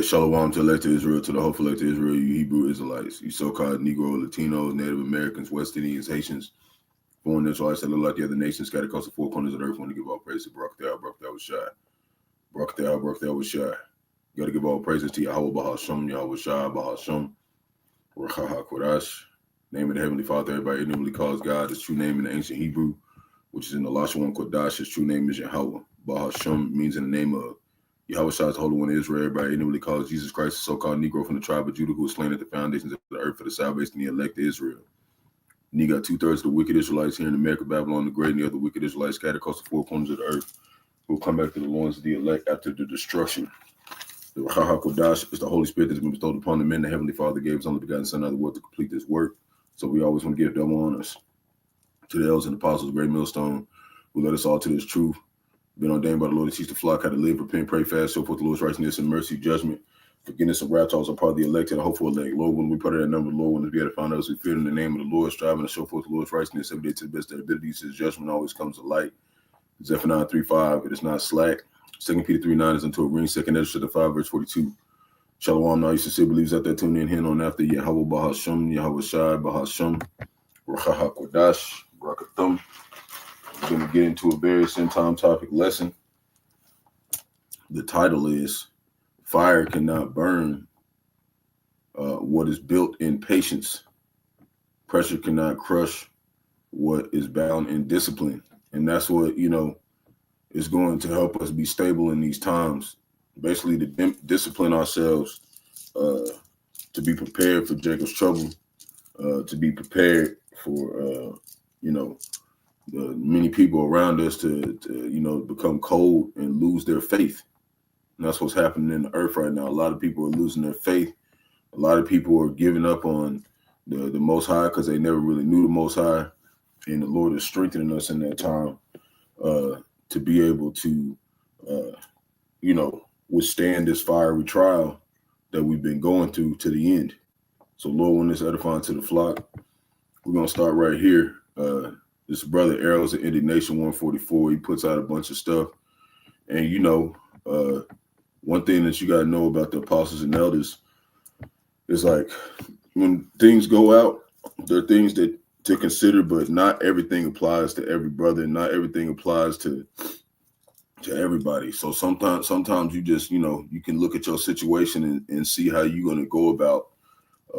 right, shalom to elect Israel, to the hopeful elect Israel, you Hebrew Israelites, you so-called Negro, Latinos, Native Americans, West Indians, Haitians, foreign Israelites that look like the other nations, scattered across the four corners of the earth. Want to give all praise to Barak, was shy. Barak, was shy. You got to give all praises to Yahawah, Bahasham, Yahawashi, Bahasham, Qadash. Name of the Heavenly Father, everybody normally calls God. His true name in the ancient Hebrew, which is in the Rawchaa Qadash. His true name is Yahawah. Bahasham means in the name of Yahawashi, is the Holy One of Israel. Everybody normally calls Jesus Christ, the so-called Negro from the tribe of Judah, who was slain at the foundations of the earth for the salvation of the elect of Israel. And you got 2/3 of the wicked Israelites here in America, Babylon the Great, and the other wicked Israelites scattered across the four corners of the earth, who will come back to the loins of the elect after the destruction. The Qadash is the Holy Spirit that's been bestowed upon the men. The Heavenly Father gave his only begotten Son out of the world to complete this work. So we always want to give double honors to the elders and apostles, great millstone, who led us all to this truth. Been ordained by the Lord to teach the flock how to live, repent, pray, fast, show forth the Lord's righteousness and mercy, judgment, forgiveness, and wrath. Also part of the elected and hopeful elect. Lord, when we put that number, Lord, when we had to find us, we fear in the name of the Lord, striving to show forth the Lord's righteousness every day to the best of their abilities. His judgment always comes to light. Zephaniah 3:5, it is not slack. 2 Peter 3:9 is unto a ring. 2 Ezra 5, verse 42. Shalom, now you sincere believers out there tuning in here on after Yahawah, Bahasham, Yahawashi, Bahasham, Rawchaa, Qadash, Barak, Atham. We're going to get into a very end-time topic lesson. The title is Fire Cannot Burn What is Built in Patience. Pressure cannot crush what is bound in discipline. And that's what, is going to help us be stable in these times. Basically, to discipline ourselves, to be prepared for Jacob's trouble, to be prepared for, the many people around us to become cold and lose their faith. And that's what's happening in the earth right now. A lot of people are losing their faith. A lot of people are giving up on the Most High because they never really knew the Most High. And the Lord is strengthening us in that time to be able to, withstand this fiery trial that we've been going through to the end. So Lord, when this edifying to the flock, we're going to start right here. This brother Arrows of Indignation 144, he puts out a bunch of stuff. And, one thing that you got to know about the apostles and elders is like when things go out, there are things to consider, but not everything applies to every brother, and not everything applies to everybody. So sometimes you just, you can look at your situation and see how you're going to go about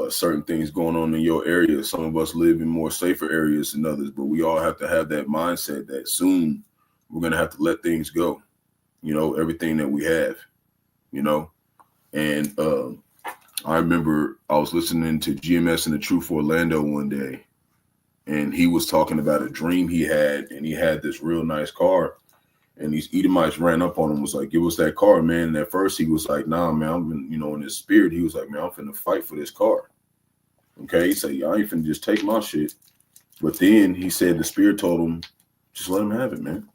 certain things going on in your area. Some of us live in more safer areas than others, but we all have to have that mindset that soon we're going to have to let things go, everything that we have, and I remember I was listening to GMS and the Truth for Orlando one day, and he was talking about a dream he had, and he had this real nice car, and these Edomites ran up on him, was like, give us that car, man. And at first he was like, nah, man, I'm been, in his spirit, he was like, man, I'm finna fight for this car. Okay, he said, y'all ain't finna just take my shit. But then he said the spirit told him, just let him have it, man.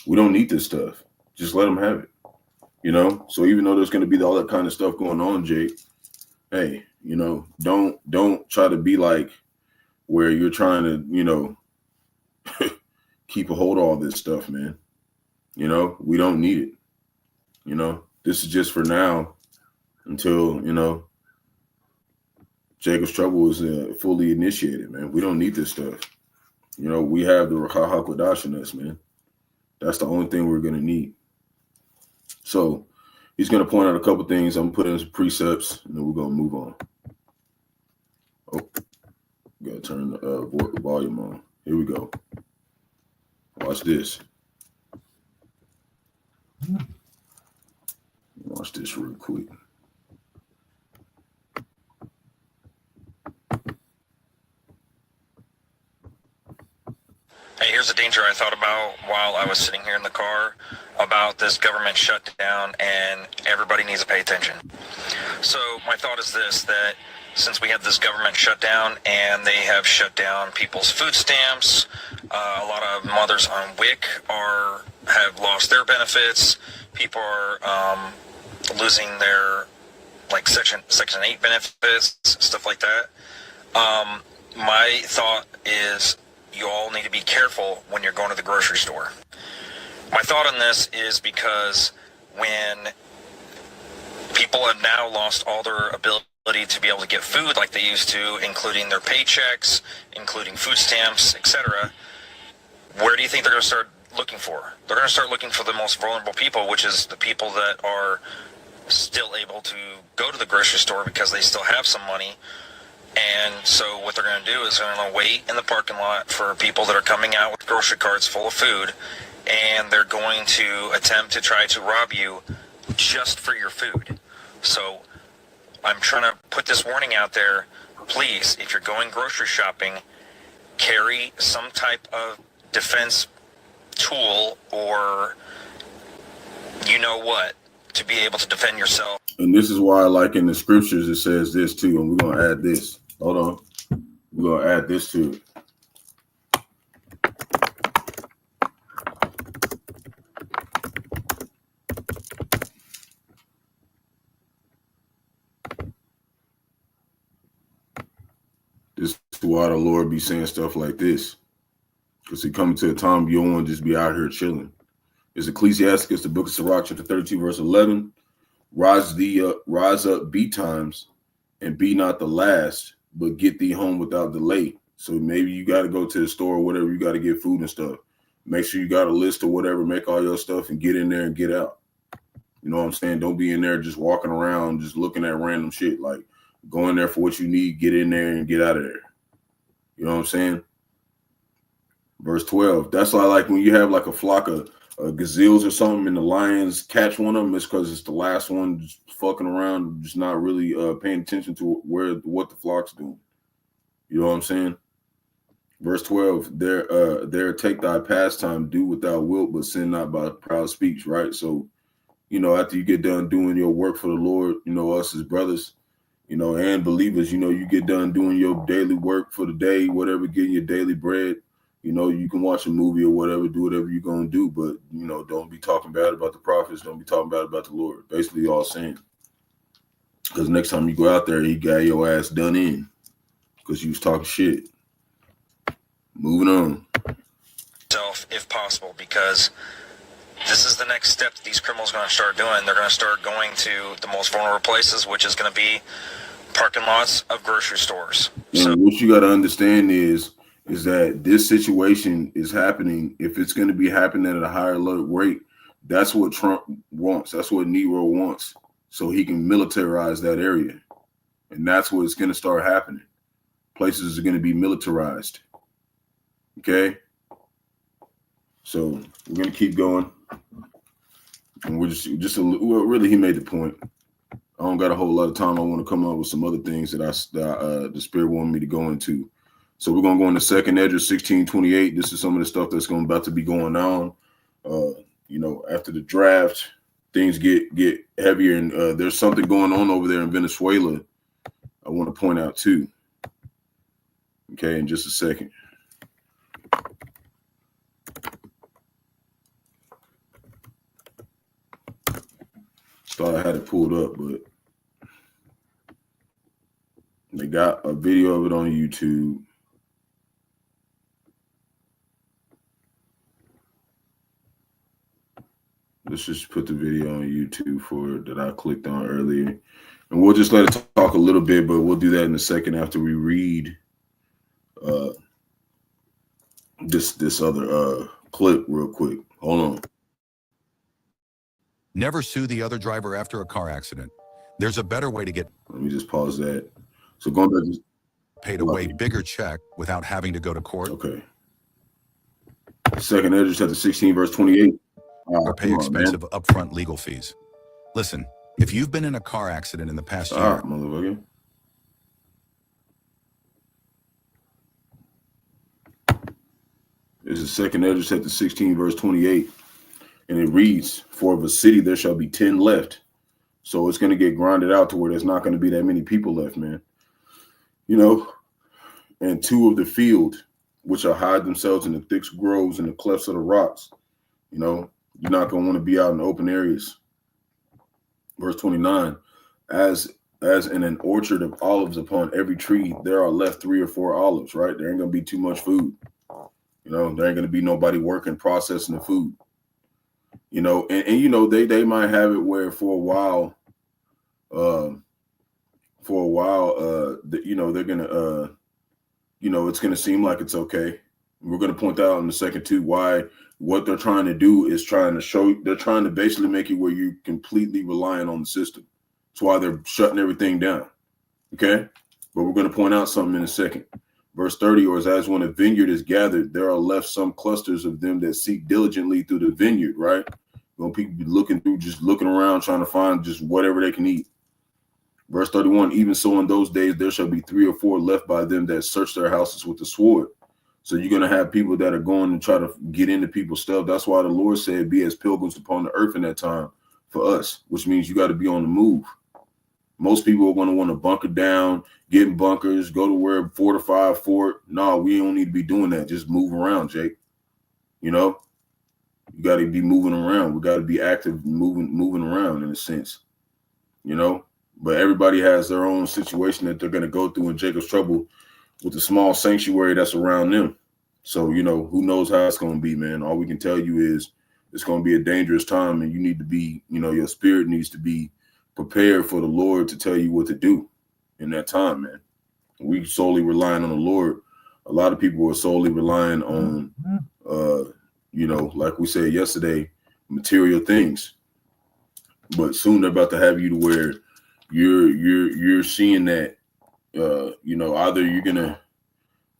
We don't need this stuff. Just let him have it. So even though there's going to be all that kind of stuff going on, Jake, hey, don't try to be like where you're trying to, keep a hold of all this stuff, man. We don't need it. This is just for now until, Jacob's trouble is fully initiated, man. We don't need this stuff. We have the Rawchaa Qadash in us, man. That's the only thing we're going to need. So he's going to point out a couple things. I'm putting some precepts, and then we're going to move on. Oh, got to turn the volume on. Here we go. Watch this. Watch this real quick. Hey, here's a danger I thought about while I was sitting here in the car about this government shutdown, and everybody needs to pay attention. So my thought is this, that since we have this government shutdown and they have shut down people's food stamps, a lot of mothers on WIC have lost their benefits. People are losing their Section 8 benefits, stuff like that. My thought is you all need to be careful when you're going to the grocery store. My thought on this is because when people have now lost all their ability to be able to get food like they used to, including their paychecks, including food stamps, etc. Where do you think they're going to start looking for? They're going to start looking for the most vulnerable people, which is the people that are still able to go to the grocery store because they still have some money. And so what they're going to do is they're going to wait in the parking lot for people that are coming out with grocery carts full of food, and they're going to attempt to try to rob you just for your food. So I'm trying to put this warning out there. Please, if you're going grocery shopping, carry some type of defense tool or you know what to be able to defend yourself. And this is why, like in the scriptures, it says this too. And we're going to add this. Hold on. We're going to add this to it. This is why the Lord be saying stuff like this. Because he coming to a time you don't want to just be out here chilling. It's Ecclesiasticus, the book of Barak, chapter 32, verse 11. Rise up betimes, and be not the last, but get thee home without delay. So maybe you got to go to the store or whatever, you got to get food and stuff. Make sure you got a list or whatever, make all your stuff and get in there and get out. You know what I'm saying? Don't be in there just walking around, just looking at random shit. Like, go in there for what you need, get in there and get out of there. You know what I'm saying? Verse 12. That's why, like, when you have like a flock of gazelles or something and the lions catch one of them, it's because it's the last one just fucking around, just not really paying attention to what the flock's doing. You know what I'm saying? Verse 12. There take thy pastime, do without wilt, but sin not by proud speech. Right? So, you know, after you get done doing your work for the Lord, you know, us as brothers, you know, and believers, you know, you get done doing your daily work for the day, whatever, getting your daily bread. You know, you can watch a movie or whatever, do whatever you're going to do, but, you know, don't be talking bad about the prophets. Don't be talking bad about the Lord. Basically, all saying. Because next time you go out there, he got your ass done in because you was talking shit. Moving on. If possible, because this is the next step that these criminals are going to start doing. They're going to start going to the most vulnerable places, which is going to be parking lots of grocery stores. And so what you got to understand is that this situation is happening. If it's going to be happening at a higher rate, that's what Trump wants. That's what Negro wants. So he can militarize that area. And that's what it's going to start happening. Places are going to be militarized. Okay? So we're going to keep going. And we're really, he made the point. I don't got a whole lot of time. I want to come up with some other things that the Spirit wanted me to go into. So we're going to go into 2nd Esdras 16:28. This is some of the stuff that's about to be going on. You know, after the draft, things get heavier, and there's something going on over there in Venezuela I want to point out too. Okay, in just a second. Thought I had it pulled up, but they got a video of it on YouTube. Let's just put the video on YouTube for that I clicked on earlier. And we'll just let it talk a little bit, but we'll do that in a second after we read this other clip real quick. Hold on. Never sue the other driver after a car accident. There's a better way to get Let me just pause that. So going back, paid a way bigger check without having to go to court. Okay. 2nd Esdras chapter 16, verse 28. Or pay expensive upfront legal fees. Listen, if you've been in a car accident in the past year, motherfucker. This is 2nd Esdras chapter 16, verse 28. And it reads, for of a city there shall be 10 left. So it's going to get grinded out to where there's not going to be that many people left, man. You know, and 2 of the field, which shall hide themselves in the thick groves and the clefts of the rocks. You know, you're not going to want to be out in open areas. Verse 29, as in an orchard of olives upon every tree, there are left 3 or 4 olives, right? There ain't going to be too much food. You know, there ain't going to be nobody working, processing the food. You know, and you know, they might have it where for a while, for a while, they're gonna, it's gonna seem like it's okay. We're gonna point out in a second too why what they're trying to do is they're trying to basically make it where you're completely relying on the system. That's why they're shutting everything down. Okay, but we're gonna point out something in a second. Verse 30, or as when a vineyard is gathered, there are left some clusters of them that seek diligently through the vineyard, right? When people be looking through, just looking around, trying to find just whatever they can eat. Verse 31, even so in those days, there shall be 3 or 4 left by them that search their houses with the sword. So you're going to have people that are going to try to get into people's stuff. That's why the Lord said, be as pilgrims upon the earth in that time for us, which means you got to be on the move. Most people are going to want to bunker down, get in bunkers, go to where fortified fort. No, we don't need to be doing that. Just move around, Jake. You got to be moving around. We got to be active, moving around in a sense, But everybody has their own situation that they're going to go through in Jacob's trouble with the small sanctuary that's around them. So, who knows how it's going to be, man. All we can tell you is it's going to be a dangerous time, and you need to be, your spirit needs to be prepared for the Lord to tell you what to do in that time, man. We solely relying on the Lord. A lot of people are solely relying on, like we said yesterday, material things. But soon they're about to have you to where you're seeing that, either you're gonna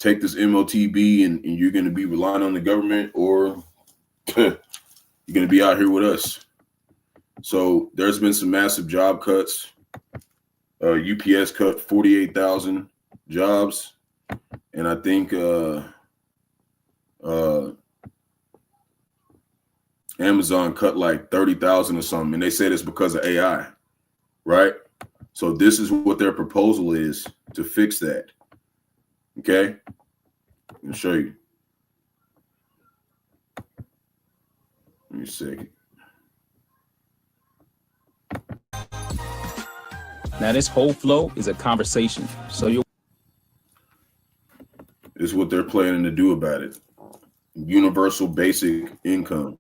take this MOTB and you're gonna be relying on the government, or you're gonna be out here with us. So there's been some massive job cuts. UPS cut 48,000 jobs, and I think Amazon cut like 30,000 or something, and they said it's because of AI, right? So this is what their proposal is to fix that. Okay, let me show you. Let me see. Now this whole flow is a conversation. So this is what they're planning to do about it. Universal basic income.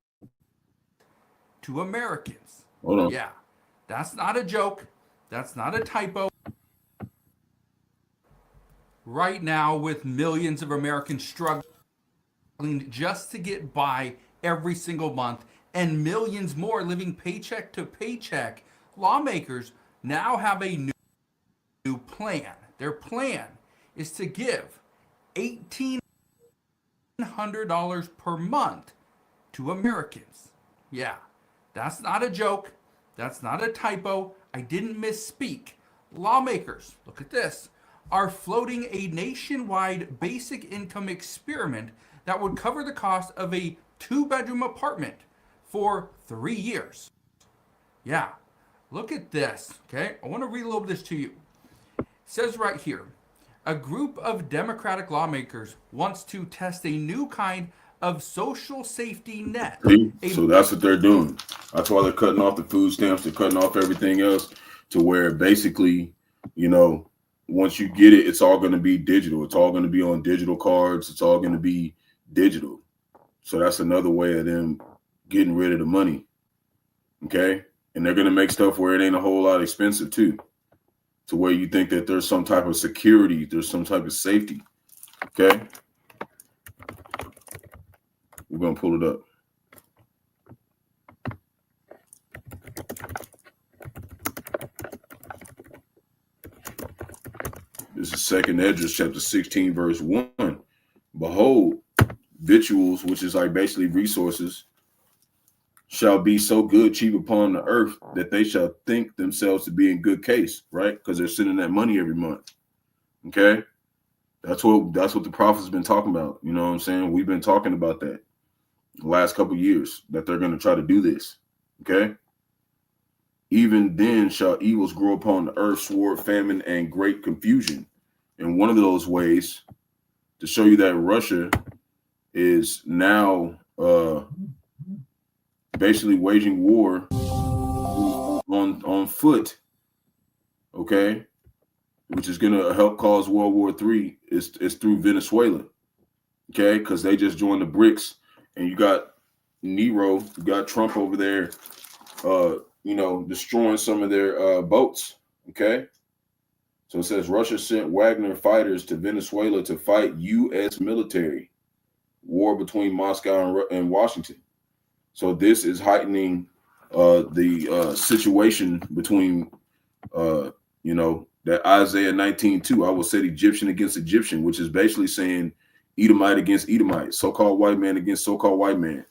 To Americans. Hold on. Yeah, that's not a joke. That's not a typo. Right now, with millions of Americans struggling just to get by every single month and millions more living paycheck to paycheck, lawmakers now have a new plan. Their plan is to give $1,800 per month to Americans. Yeah, that's not a joke. That's not a typo. I didn't misspeak. Lawmakers, look at this, are floating a nationwide basic income experiment that would cover the cost of a 2-bedroom apartment for 3 years. Yeah, look at this, okay? I want to read a little bit of this to you. It says right here, a group of Democratic lawmakers wants to test a new kind of social safety net. So that's what they're doing. That's why they're cutting off the food stamps. They're cutting off everything else to where basically, once you get it, it's all going to be digital. It's all going to be on digital cards. It's all going to be digital. So that's another way of them getting rid of the money. Okay. And they're going to make stuff where it ain't a whole lot expensive too, to where you think that there's some type of security, there's some type of safety. Okay. We're going to pull it up. This is 2nd Esdras chapter 16, verse 1. Behold, victuals, which is like basically resources, shall be so good, cheap upon the earth, that they shall think themselves to be in good case, right? Because they're sending that money every month. Okay? That's what the prophet's been talking about. You know what I'm saying? We've been talking about that the last couple of years, that they're going to try to do this. Okay? Even then shall evils grow upon the earth, sword, famine, and great confusion. And one of those ways to show you that Russia is now basically waging war on foot, okay, which is going to help cause World War III, is through Venezuela, okay, because they just joined the BRICS, and you got Nero, you got Trump over there, destroying some of their boats, Okay. So it says Russia sent Wagner fighters to Venezuela to fight U.S. military. War between Moscow and Washington. So this is heightening the situation between, that Isaiah 19:2. I will set Egyptian against Egyptian, which is basically saying Edomite against Edomite, so-called white man against so-called white man.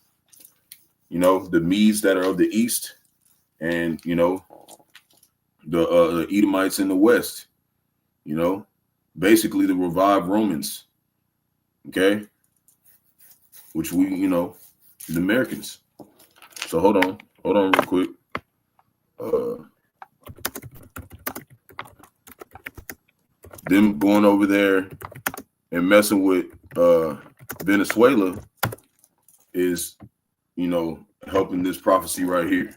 The Medes that are of the east, and the Edomites in the west. Basically the revived Romans. Okay, which we, the Americans. So hold on real quick. Them going over there and messing with Venezuela is, helping this prophecy right here.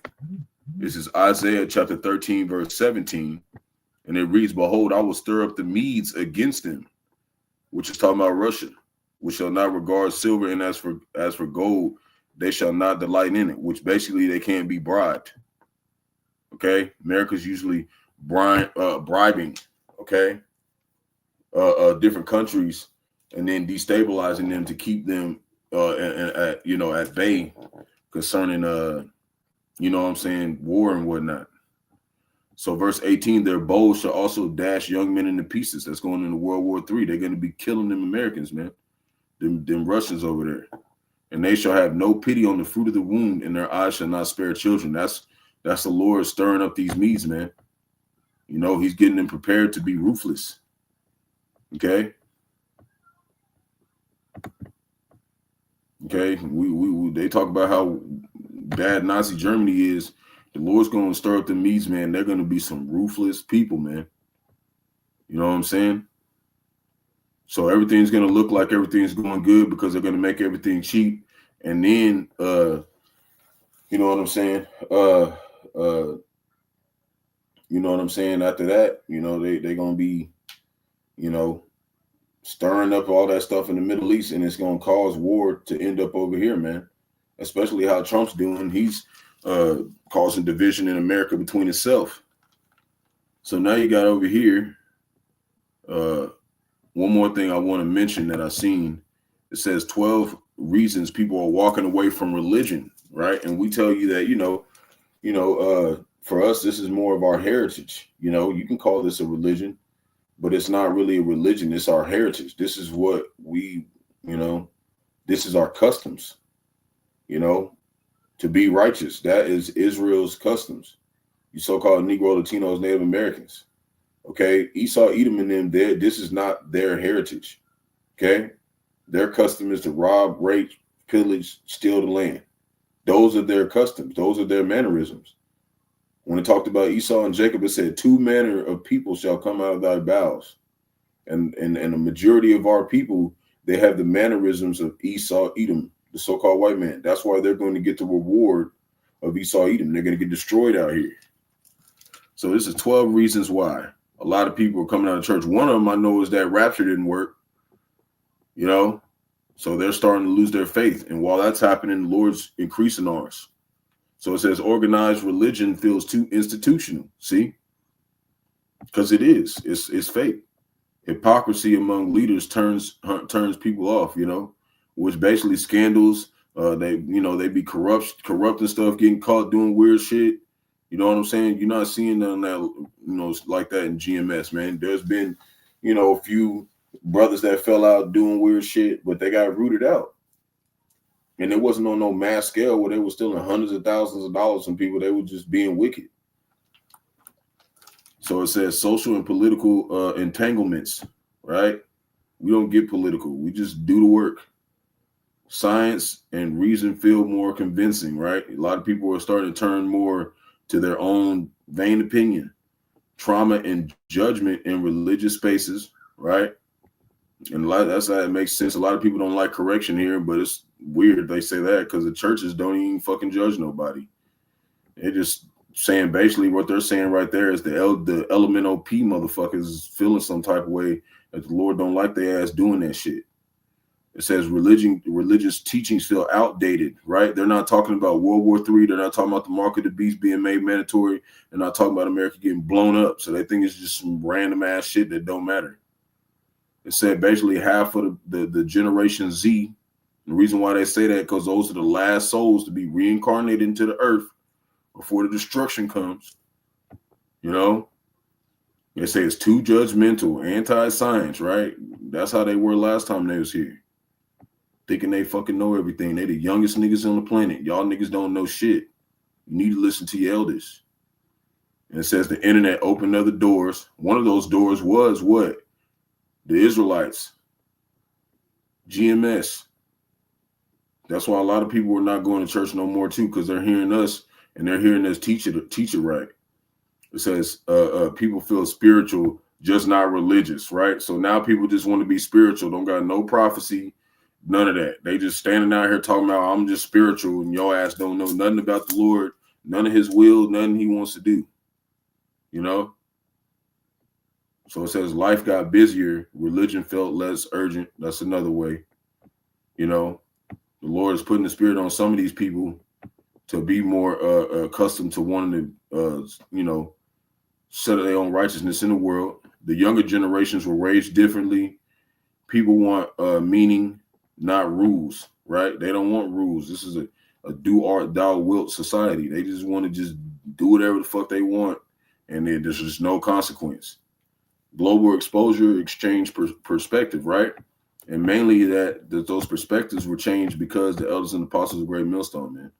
This is Isaiah chapter 13, verse 17. And it reads, behold, I will stir up the Medes against them, which is talking about Russia, which shall not regard silver, and as for gold, they shall not delight in it, which basically they can't be bribed. Okay, America's usually bribing, okay, different countries, and then destabilizing them to keep them at bay concerning war and whatnot. So verse 18, their bows shall also dash young men into pieces. That's going into World War III. They're going to be killing them Americans, man. Them Russians over there. And they shall have no pity on the fruit of the womb, and their eyes shall not spare children. That's the Lord stirring up these Medes, man. He's getting them prepared to be ruthless. Okay. Okay. We they talk about how bad Nazi Germany is. The Lord's going to stir up the Medes, man. They're going to be some ruthless people, man. You know what I'm saying? So everything's going to look like everything's going good because they're going to make everything cheap. And then, you know what I'm saying? After that, they're going to be, stirring up all that stuff in the Middle East, and it's going to cause war to end up over here, man. Especially how Trump's doing. He's causing division in America between itself. So now you got over here. One more thing I want to mention that I've seen. It says 12 reasons people are walking away from religion, right? And we tell you that, for us, this is more of our heritage. You can call this a religion, but it's not really a religion. It's our heritage. This is what we, this is our customs, to be righteous. That is Israel's customs. You so-called Negro, Latinos, Native Americans. Okay. Esau, Edom, and them, this is not their heritage. Okay. Their custom is to rob, rape, pillage, steal the land. Those are their customs. Those are their mannerisms. When it talked about Esau and Jacob, it said 2 manner of people shall come out of thy bowels. And the majority of our people, they have the mannerisms of Esau, Edom, the so-called white man. That's why they're going to get the reward of Esau, Edom. They're going to get destroyed out here. So this is 12 reasons why a lot of people are coming out of church. One of them I know is that rapture didn't work, so they're starting to lose their faith. And while that's happening, the Lord's increasing ours. So it says organized religion feels too institutional. See, because it is. It's fake. Hypocrisy among leaders turns people off. Which basically scandals. They be corrupting stuff, getting caught doing weird shit. You know what I'm saying? You're not seeing none of that, like that in GMS, man. There's been, a few brothers that fell out doing weird shit, but they got rooted out. And it wasn't on no mass scale where they were stealing hundreds of thousands of dollars from people. They were just being wicked. So it says social and political entanglements, right? We don't get political. We just do the work. Science and reason feel more convincing, right? A lot of people are starting to turn more to their own vain opinion. Trauma and judgment in religious spaces, right? And that's how it makes sense. A lot of people don't like correction here, but it's weird they say that because the churches don't even fucking judge nobody. They're just saying basically what they're saying right there is the element OP motherfuckers feeling some type of way that the Lord don't like their ass doing that shit. It says religious teachings feel outdated, right? They're not talking about World War III. They're not talking about the mark of the beast being made mandatory. They're not talking about America getting blown up. So they think it's just some random ass shit that don't matter. It said basically half of the Generation Z. The reason why they say that because those are the last souls to be reincarnated into the earth before the destruction comes. You know, they say it's too judgmental, anti-science, right? That's how they were last time they was here. Thinking they fucking know everything. They the youngest niggas on the planet. Y'all niggas don't know shit. You need to listen to your elders. And it says the internet opened other doors. One of those doors was what? The Israelites. GMS. That's why a lot of people are not going to church no more too, because they're hearing us and they're hearing us teach it right. It says people feel spiritual, just not religious, right? So now people just want to be spiritual, don't got no prophecy, none of that. They just standing out here talking about I'm just spiritual, and your ass don't know nothing about the Lord, none of his will, nothing he wants to do. You know? So it says life got busier, religion felt less urgent. That's another way. You know, the Lord is putting the spirit on some of these people to be more accustomed to wanting to, you know, set their own righteousness in the world. The younger generations were raised differently. People want meaning, not rules, right? They don't want rules. This is a do art thou wilt society. They just want to just do whatever the fuck they want, and then there's just no consequence. Global exposure, exchange perspective, right? And mainly that those perspectives were changed because the elders and apostles of Great Millstone, man.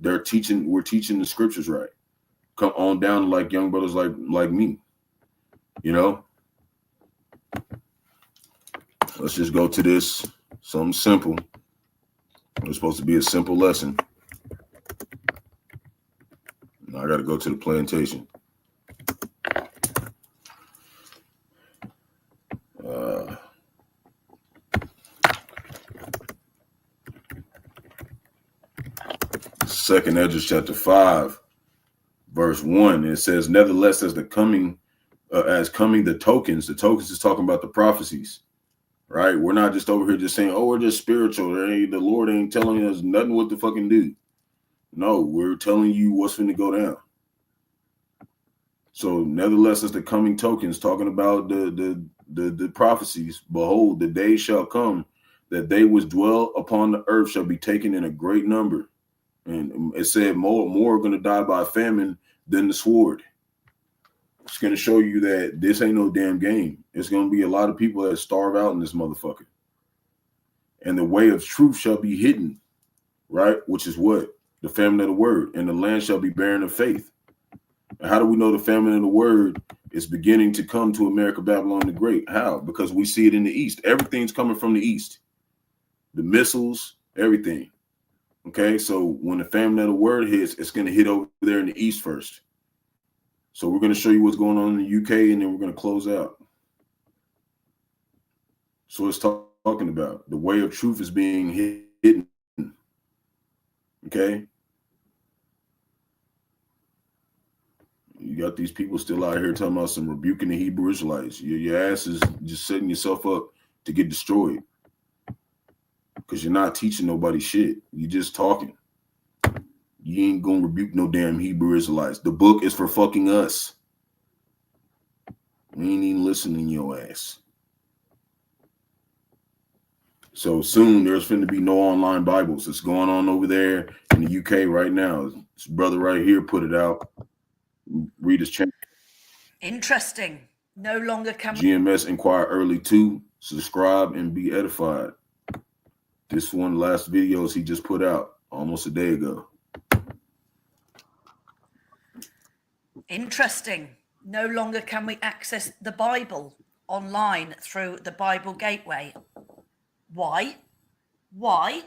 We're teaching the scriptures right. Come on down to like young brothers like me, you know. Let's just go to this, something simple. It's supposed to be a simple lesson. Now I got to go to the plantation. Second Ezra chapter 5, verse 1. It says, nevertheless, as coming the tokens is talking about the prophecies, right? We're not just over here just saying, oh, we're just spiritual. The Lord ain't telling us nothing what to fucking do. No, we're telling you what's going to go down. So nevertheless, as the coming tokens, talking about the prophecies, behold, the day shall come that they which dwell upon the earth shall be taken in a great number. And it said more are going to die by famine than the sword. It's going to show you that this ain't no damn game. It's going to be a lot of people that starve out in this motherfucker. And the way of truth shall be hidden, right? Which is what? The famine of the word. And the land shall be barren of faith. And how do we know the famine of the word is beginning to come to America, Babylon the Great? How? Because we see it in the east. Everything's coming from the east. The missiles, everything. Okay, so when the famine of the word hits, it's going to hit over there in the east first. So we're going to show you what's going on in the UK, and then we're going to close out. So it's talking about the way of truth is being hidden. Okay. You got these people still out here talking about some rebuking the Hebrew Israelites. Your ass is just setting yourself up to get destroyed. Because you're not teaching nobody shit. You're just talking. You ain't gonna rebuke no damn Hebrew Israelites. The book is for fucking us. We ain't even listening to your ass. So soon there's finna be no online Bibles. It's going on over there in the UK right now. This brother right here put it out. Read his channel. Interesting. No longer can GMS inquire early too. Subscribe and be edified. This one last videos he just put out almost a day ago. Interesting. No longer can we access the Bible online through the Bible Gateway. Why? Why?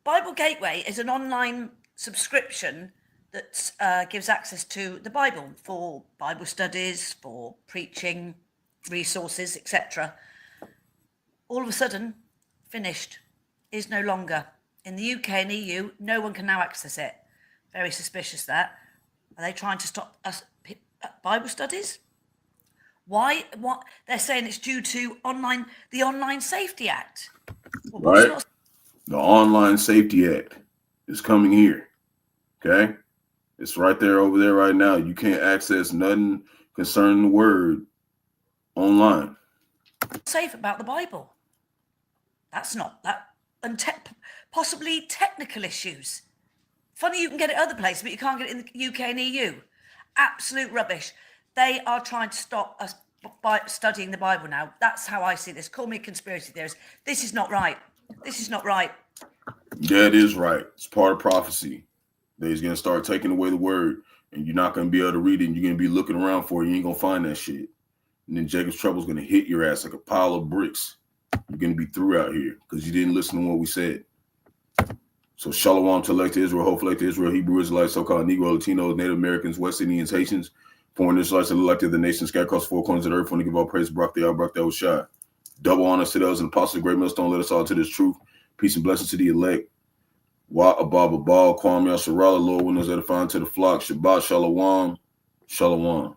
Bible Gateway is an online subscription that gives access to the Bible for Bible studies, for preaching, resources, etc. All of a sudden, finished. Is no longer. In the UK and EU, no one can now access it. Very suspicious that. Are they trying to stop us Bible studies? Why? What? They're saying it's due to the Online Safety Act. Well, what's right? not? The Online Safety Act is coming here. Okay? It's right there over there right now. You can't access nothing concerning the word online. Safe about the Bible. That's not that, and possibly technical issues. Funny you can get it other places, but you can't get it in the UK and EU. Absolute rubbish. They are trying to stop us by studying the Bible now. That's how I see this. Call me a conspiracy theorist. This is not right. This is not right. Yeah, it is right. It's part of prophecy. They're going to start taking away the word, and you're not going to be able to read it, and you're going to be looking around for it. You ain't going to find that shit. And then Jacob's Trouble's going to hit your ass like a pile of bricks. You're going to be through out here because you didn't listen to what we said. So Shalom to elect Israel, hopefully to Israel, Hebrew Israelites, so-called Negro, Latinos, Native Americans, West Indians, Haitians, foreign Israelites, and elected the nations scattered across 4 corners of the earth. Want to give all praise to Barak, Yahawah. Double honor to those and apostles of great millstone. Let us all to this truth. Peace and blessings to the elect. Wa Abba Bal, Kwam Yasharala, Lord, windows edifying to the flock. Shabbat Shalom. Shalom.